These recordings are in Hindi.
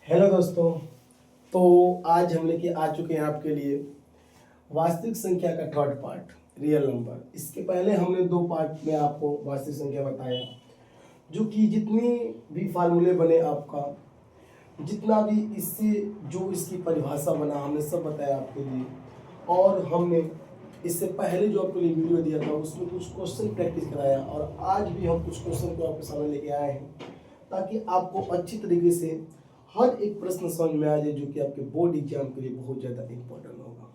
हेलो दोस्तों। तो आज हम लेके आ चुके हैं आपके लिए वास्तविक संख्या का थर्ड पार्ट, रियल नंबर। इसके पहले हमने दो पार्ट में आपको वास्तविक संख्या बताया, जो कि जितनी भी फार्मूले बने, आपका जितना भी इससे जो इसकी परिभाषा बना, हमने सब बताया आपके लिए। और हमने इससे पहले जो आपके लिए वीडियो दिया था उसमें कुछ क्वेश्चन प्रैक्टिस कराया, और आज भी हम कुछ क्वेश्चन को आपके सामने लेके आए हैं ताकि आपको अच्छी तरीके से हर एक प्रश्न समझ में आ जाए, जो कि आपके बोर्ड एग्जाम के लिए बहुत ज़्यादा इम्पोर्टेंट होगा।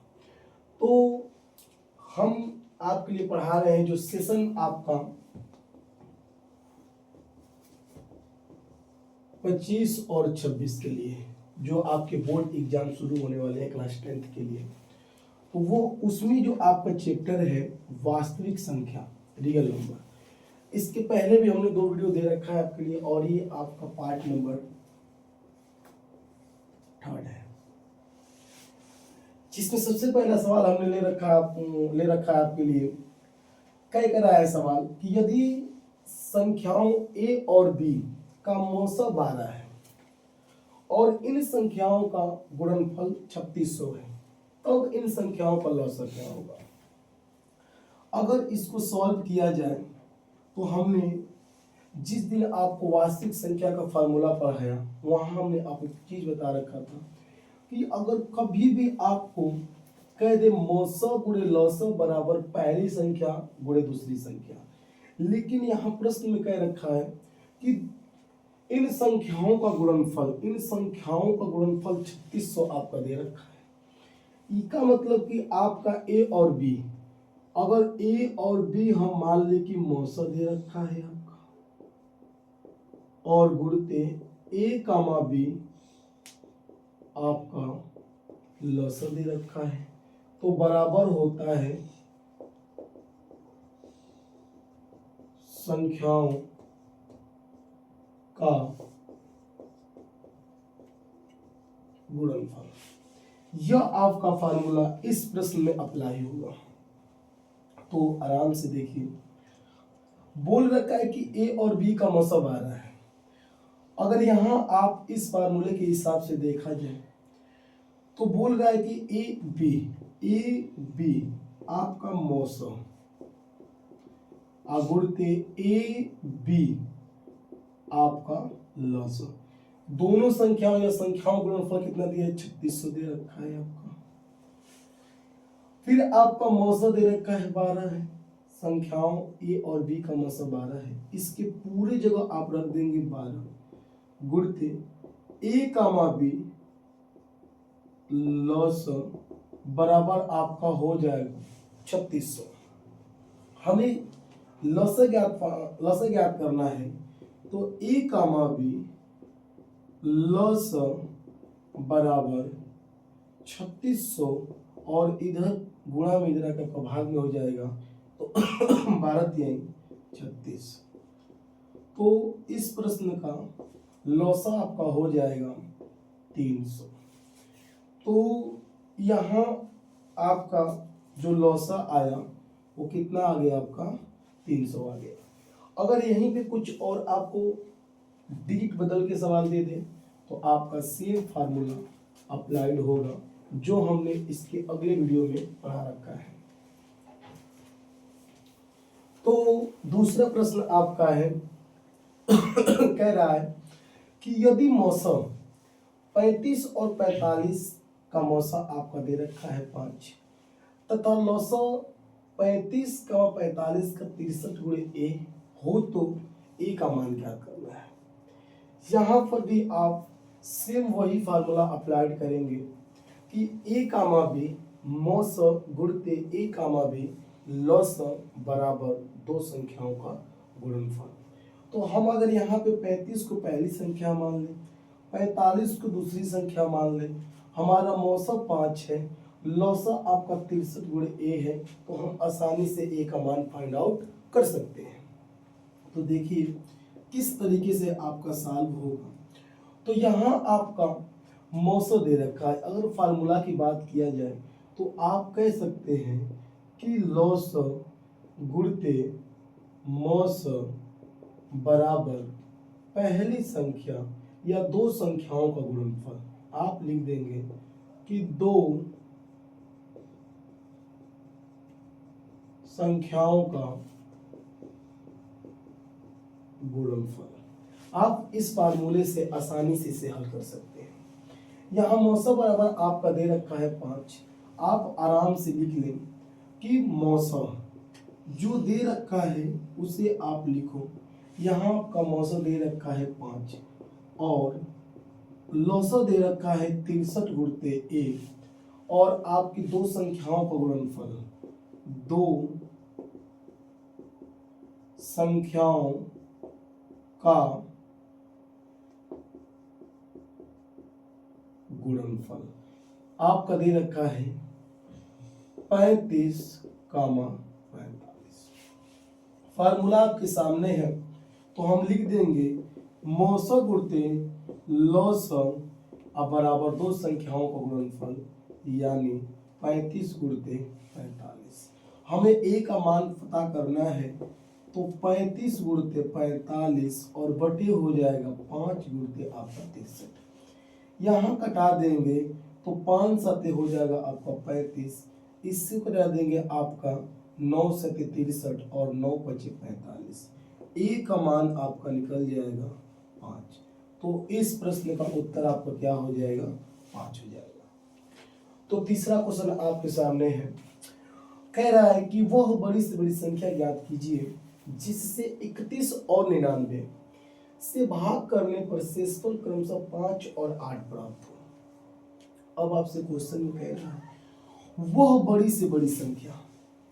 तो हम आपके लिए पढ़ा रहे हैं जो सेशन आपका 25 और 26 के लिए, जो आपके बोर्ड एग्जाम शुरू होने वाले हैं क्लास 10th के लिए। तो वो उसमें जो आपका चैप्टर है वास्तविक संख्या, रियल नंबर। इसके पहले भी हमने दो वीडियो दे रखा है आपके लिए, और ये आपका पार्ट नंबर 3rd है, जिसमें सबसे पहला सवाल हमने ले रखा है आपके लिए। कह कर आया है सवाल कि यदि संख्याओं ए और बी का मौसा 12 है और इन संख्याओं का गुणनफल 3600 है, तब इन संख्याओं का लौसा क्या होगा। अगर इसको सॉल्व किया जाए तो हमने जिस दिन आपको वास्तविक संख्या का फार्मूला पढ़ाया, वहां हमने आपको एक चीज बता रखा था कि अगर कभी भी आपको कह दे मौसा गुणे लौसा बराबर पहली संख्या गुणे दूसरी संख्या, लेकिन यहाँ प्रश्न में कह रखा है कि इन संख्याओं का गुणनफल 3600 आपका दे रखा है। इसका मतलब कि आपका ए और बी, अगर ए और बी हम मान ले कि मौसा दे रखा है आपका, और गुणते ए कामा बी आपका लौसा दे रखा है, तो बराबर होता है संख्याओं का गुणनफल। यह आपका फार्मूला इस प्रश्न में अप्लाई होगा। तो आराम से देखिए, बोल रखा है कि ए और बी का मौसा 12 है। अगर यहां आप इस फार्मूले के हिसाब से देखा जाए तो बोल रहा है कि ए बी आपका मौसा गुणते ए बी आपका लौसा। दोनों संख्याओं या संख्याओं गुणनफल कितना दिया है, 3600 दे रखा है आपका। फिर आपका मौसा दे रखा है 12 है, संख्याओं ए और बी का मौसा 12 है। इसके पूरे जगह आप रख देंगे 12 गुणते ए कामा बी लौसा बराबर आपका हो जाएगा 3600। हमें लौसा ज्ञात करना है, तो ए कामा बी लौसा बराबर 3600, और इधर गुणा में इधर का भाग में हो जाएगा, तो 12×3=36। तो इस प्रश्न का लौसा आपका हो जाएगा 300। तो यहाँ आपका जो लौसा आया वो कितना आ गया, आपका 300 आ गया। अगर यहीं पे कुछ और आपको डिजिट बदल के सवाल दे दे तो आपका सेम फार्मूला अप्लाइड होगा, जो हमने इसके अगले वीडियो में पढ़ा रखा है। तो दूसरा प्रश्न आपका है कह रहा है कि यदि मौसम 35 और 45 का मौसा आपका दे रखा है 5, तथा लौसा 35 का 45 का 63 गुणे ए हो, तो ए का मान क्या करना है। यहाँ पर भी आप सेम वही फार्मूला अप्लाइड करेंगे कि ए कामा बी मौसा गुणते ए कामा बी लौसा बराबर दो संख्याओं का गुणनफल। तो हम अगर यहाँ पे 35 को पहली संख्या मान लें, 45 को दूसरी संख्या मान लें, हमारा मौसा 5 है, लौसा आपका 63 गुणे ए है, तो हम आसानी से ए का मान फाइंड आउट कर सकते हैं। तो देखिए किस तरीके से आपका सॉल्व होगा। तो यहाँ आपका मौसा दे रखा है, अगर फार्मूला की बात किया जाए तो आप कह सकते हैं कि लौसा गुणते मौसा बराबर पहली संख्या या दो संख्याओं का गुणनफल। आप लिख देंगे कि दो संख्याओं का गुणनफल। आप इस फार्मूले से आसानी से इसे हल कर सकते हैं। यहाँ मौसा बराबर आपका दे रखा है 5। आप आराम से लिख लें कि मौसा जो दे रखा है उसे आप लिखो। यहाँ आपका मौसा दे रखा है 5 और लौसा दे रखा है 63 गुणित 1 और आपकी दो संख्याओं का गुणनफल, दो संख्याओं का गुणनफल आपका दे रखा है 35, 45। फार्मूला आपके सामने है तो हम लिख देंगे मौसा गुणते लौसा बराबर दो संख्याओं का गुणनफल यानी 35 गुणते 45। हमें ए का मान पता करना है तो 35 गुणते 45 और बटे हो जाएगा 5 गुणते आपका 63। यहाँ कटा देंगे तो 5 सते हो जाएगा आपका 35, इससे कटा देंगे आपका 9 सते 63 और 9 पचे 45। ए का मान आपका निकल जाएगा 5। तो इस प्रश्न का उत्तर आपका क्या हो जाएगा? 5 हो जाएगा। तो तीसरा क्वेश्चन आपके सामने है, कह रहा है कि वह बड़ी से बड़ी संख्या ज्ञात कीजिए जिससे 31 और 99 से भाग करने पर शेषफल क्रमशः 5 और 8 प्राप्त हो। अब आपसे क्वेश्चन में कह रहा है वह बड़ी से बड़ी संख्या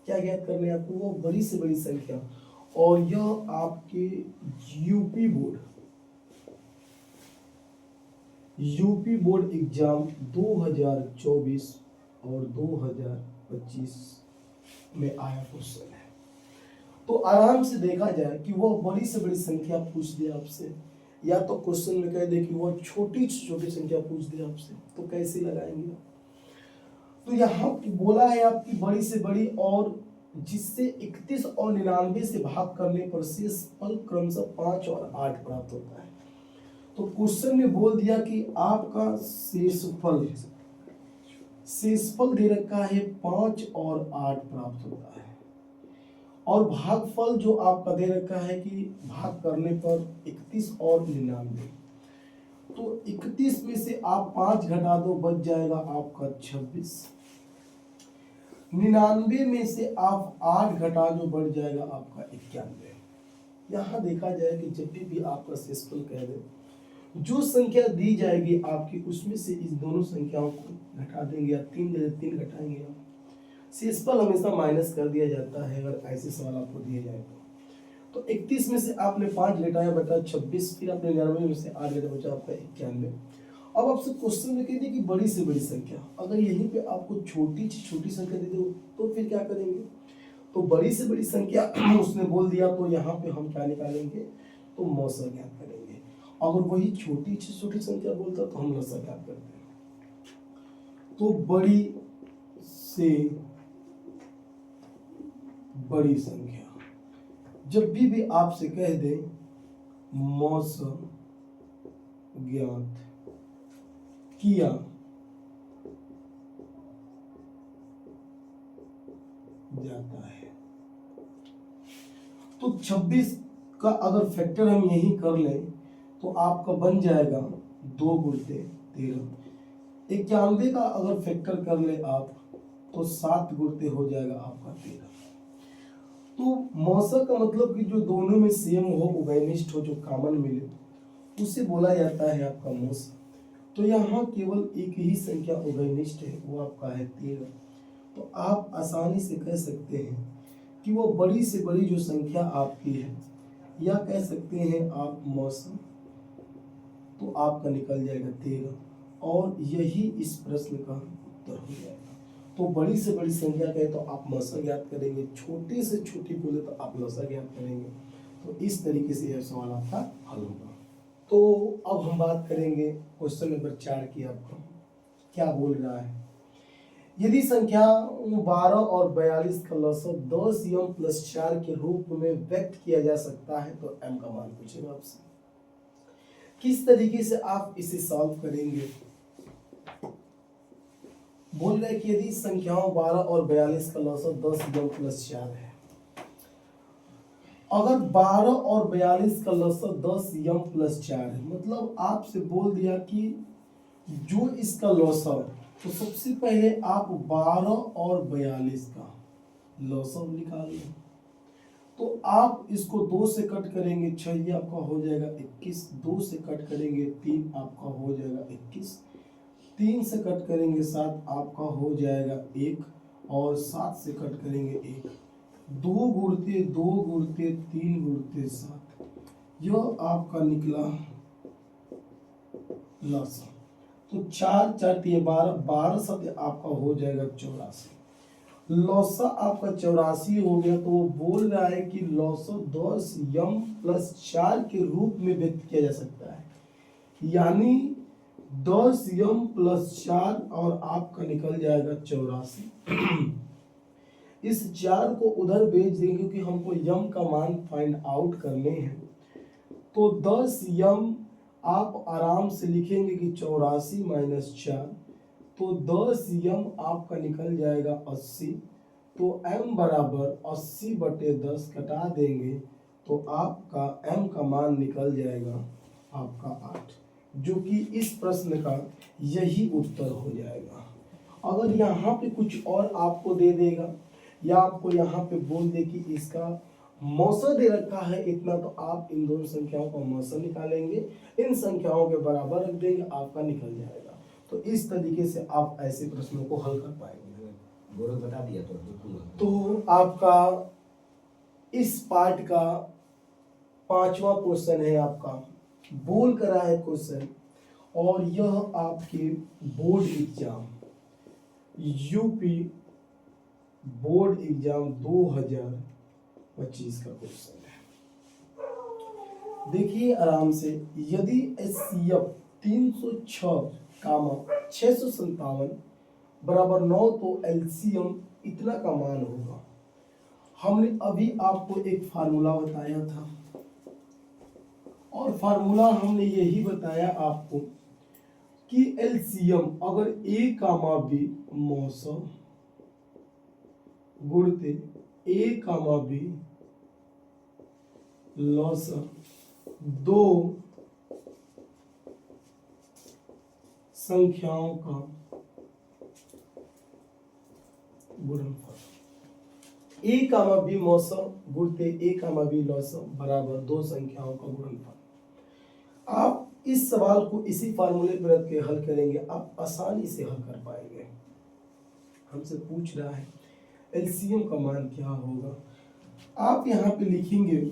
क्या ज्ञात करने आपको? वो बड़ी से बड़ी संख्या, और यह आपके यूपी बोर्ड एग्जाम 2024 और 2025 में आया क्वेश्चन है। तो आराम से देखा जाए कि वह बड़ी से बड़ी संख्या पूछ दे आपसे, या तो क्वेश्चन में कह दे कि वह छोटी से छोटी संख्या पूछ दे आपसे, तो कैसे लगाएंगे? तो यहाँ बोला है आपकी बड़ी से बड़ी और जिससे 31 और 99 से भाग करने पर शेषफल क्रमशः 5 और 8 प्राप्त होता है। तो क्वेश्चन में बोल दिया कि आपका शेषफल दे रखा है 5 और 8 प्राप्त होता है, और भागफल जो आपका दे रखा है कि भाग करने पर 31 और 99। तो 31 में से आप 5 घटा दो, बच जाएगा आपका 26। 99 में से आप 8 घटा दो, बढ़ जाएगा आपका 91। यहाँ देखा जाए कि जब भी आपका शेषफल कह दे, जो संख्या दी जाएगी आपकी उसमें से इस दोनों संख्याओं को घटा देंगे, या 3 दे 3 घटाएंगे आप। शेषफल हमेशा माइनस कर दिया जाता है अगर ऐसे सवाल आपको दिए जाए तो 31 में से आपने 5 घटाया बचा 26, फिर आपने 99 में से 8 घटा बचा आपका 91। अब आपसे क्वेश्चन में कह दिया कि बड़ी से बड़ी संख्या, अगर यहीं पे आपको छोटी से छोटी संख्या दे दो तो फिर क्या करेंगे? तो बड़ी से बड़ी संख्या उसने बोल दिया, तो यहाँ पे हम क्या निकालेंगे? तो मौसा ज्ञात करेंगे। अगर वही छोटी से छोटी संख्या बोलता तो हम लसा ज्ञात करते हैं। तो बड़ी से बड़ी संख्या जब भी आपसे कह दे मौसा ज्ञात किया जाता है, तो 26 का अगर फैक्टर हम यही कर लें तो आपका बन जाएगा 2 गुणते 13। 91 का अगर फैक्टर कर ले आप तो 7 गुणते हो जाएगा आपका 13। तो मौसा का मतलब कि जो दोनों में सेम हो, उभयनिष्ठ हो, जो कॉमन मिले, उसे बोला जाता है आपका मौसा। तो यहाँ केवल एक ही संख्या उभयनिष्ठ है, वो आपका है 13। तो आप आसानी से कह सकते हैं कि वो बड़ी से बड़ी जो संख्या आपकी है, या कह सकते हैं आप मौसा, तो आपका निकल जाएगा 13, और यही इस प्रश्न का उत्तर हो जाएगा। तो बड़ी से बड़ी संख्या कहे तो आप मौसा ज्ञात करेंगे, छोटी से छोटी बोले तो आप लसा ज्ञात करेंगे। तो इस तरीके से यह सवाल आपका हल होगा। तो अब हम बात करेंगे क्वेश्चन नंबर 4 की। आपका क्या बोल रहा है? यदि संख्या 12 और 42 का लसा 10 m + 4 के रूप में व्यक्त किया जा सकता है तो m का मान पूछेगा आपसे। किस तरीके से आप इसे सॉल्व करेंगे? बोल रहे हैं कि यदि संख्याओं 12 और 42 का लौसत 10 m + 4 है, अगर 12 और 42 का लौसत 10 m + 4 है, मतलब आपसे बोल दिया कि जो इसका लौसत, तो सबसे पहले आप 12 और 42 का लौसत निकाल लें। तो आप इसको 2 से कट करेंगे 6, ये आपका हो जाएगा 21। 2 से कट करेंगे 3, आपका हो जाएगा 21। 3 से कट करेंगे 7, आपका हो जाएगा 1। और 7 से कट करेंगे 1। 2 गुणते 2 गुणते 3 गुणते 7, यह आपका निकला लौसत। तो 4 4 3 12, 12 7 आपका हो जाएगा 84। लौसा आपका 84 हो गया। तो वो बोल रहा है कि लौसत 10 m + 4 के रूप में व्यक्त किया जा सकता है, यानी 10 m + 4 और आपका निकल जाएगा 84। इस 4 को उधर भेज देंगे क्योंकि हमको m का मान फाइंड आउट करने हैं। तो 10 m आप आराम से लिखेंगे कि 84 - 4, तो 10 m आपका निकल जाएगा 80। तो m बराबर 80/10 कटा देंगे तो आपका m का मान निकल जाएगा आपका 8, जो कि इस प्रश्न का यही उत्तर हो जाएगा। अगर यहाँ पे कुछ और आपको दे देगा या आपको यहाँ पे बोल दे कि इसका मौसा दे रखा है इतना, तो आप इन दोनों संख्याओं का मौसा निकालेंगे, इन संख्याओं के बराबर रख देंगे, आपका निकल जाएगा। तो इस तरीके से आप ऐसे प्रश्नों को हल कर पाएंगे। गौरव बता दिया तो आपका इस पार्ट का 5वां क्वेश्चन है, आपका बोल करा है क्वेश्चन, और यह आपके board exam UP board exam 2025 का क्वेश्चन है। देखिए आराम से, यदि HCF 306, 657 = 9, तो LCM इतना का मान होगा। हमने अभी आपको एक फार्मूला बताया था, और फार्मूला हमने यही बताया आपको कि LCM अगर A, B मौसम गुणते A, B लौसम, 2 संख्याओं का गुणनफल। A, B मौसम गुणते A, B लौसम बराबर 2 संख्याओं का गुणनफल। आप इस सवाल को इसी फार्मूले पर रख के हल करेंगे, आप आसानी से हल कर पाएंगे। हमसे पूछ रहा है एलसीएम का मान क्या होगा। आप यहाँ पे लिखेंगे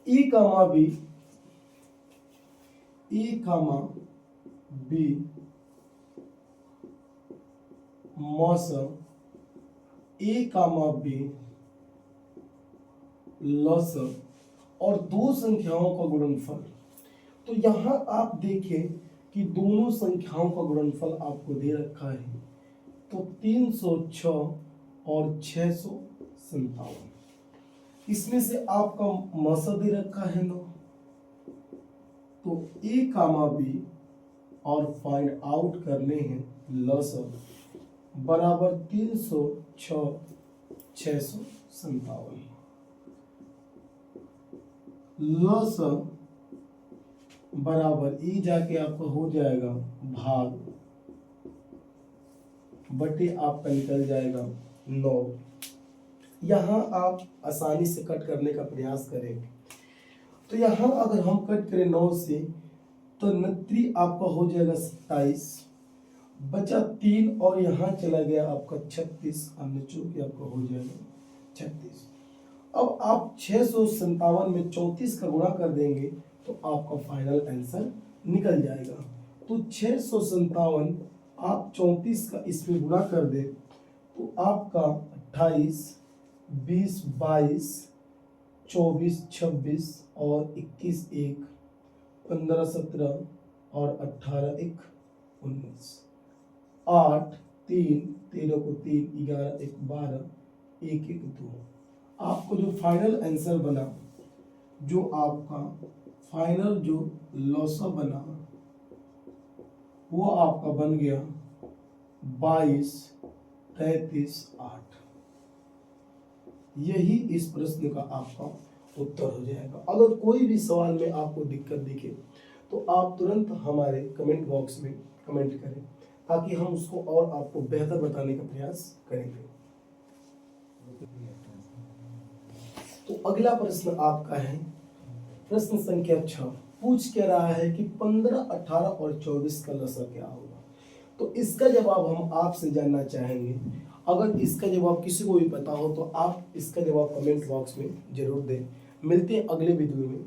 ए कामा बी मौसम, ए कामा बी लौसम, और 2 संख्याओं का गुणनफल। तो यहाँ आप देखें कि दोनों संख्याओं का गुणनफल आपको दे रखा है, तो 306 और 657। इसमें से आपका मौसा दे रखा है 9, तो ए कामा बी और फाइंड आउट करने हैं लौसम बराबर 306 657। लौसम बराबर ई जाके आपका हो जाएगा भाग बटे आपका निकल जाएगा 9। यहाँ आप आसानी से कट करने का प्रयास करें, तो यहाँ अगर हम कट करें 9 से, तो 29 आपका हो जाएगा 27, बचा 3 और यहाँ चला गया आपका 36, के आपका हो जाएगा 36। अब आप 657 में 34 का गुणा कर देंगे तो आपका फाइनल आंसर निकल जाएगा। तो 657 आप 34 का इसमें गुणा कर दे तो आपका 28, 20, 22, 24, 26 और 21 1, 15, 17 और 18 1, 19, 8, 3, 13 को 3, 11, 1, 12, 1, 1, 2। आपको जो फाइनल आंसर बना, जो आपका फाइनल जो लौसा बना वो आपका बन गया 22, 33, 8। यही इस प्रश्न का आपका उत्तर हो जाएगा। अगर कोई भी सवाल में आपको दिक्कत दिखे तो आप तुरंत हमारे कमेंट बॉक्स में कमेंट करें, ताकि हम उसको और आपको बेहतर बताने का प्रयास करेंगे। तो अगला प्रश्न आपका है प्रश्न संख्या 6। पूछ क्या रहा है कि 15, 18 और 24 का लसा क्या होगा। तो इसका जवाब हम आपसे जानना चाहेंगे। अगर इसका जवाब किसी को भी पता हो तो आप इसका जवाब कमेंट बॉक्स में जरूर दें। मिलते हैं अगले वीडियो में।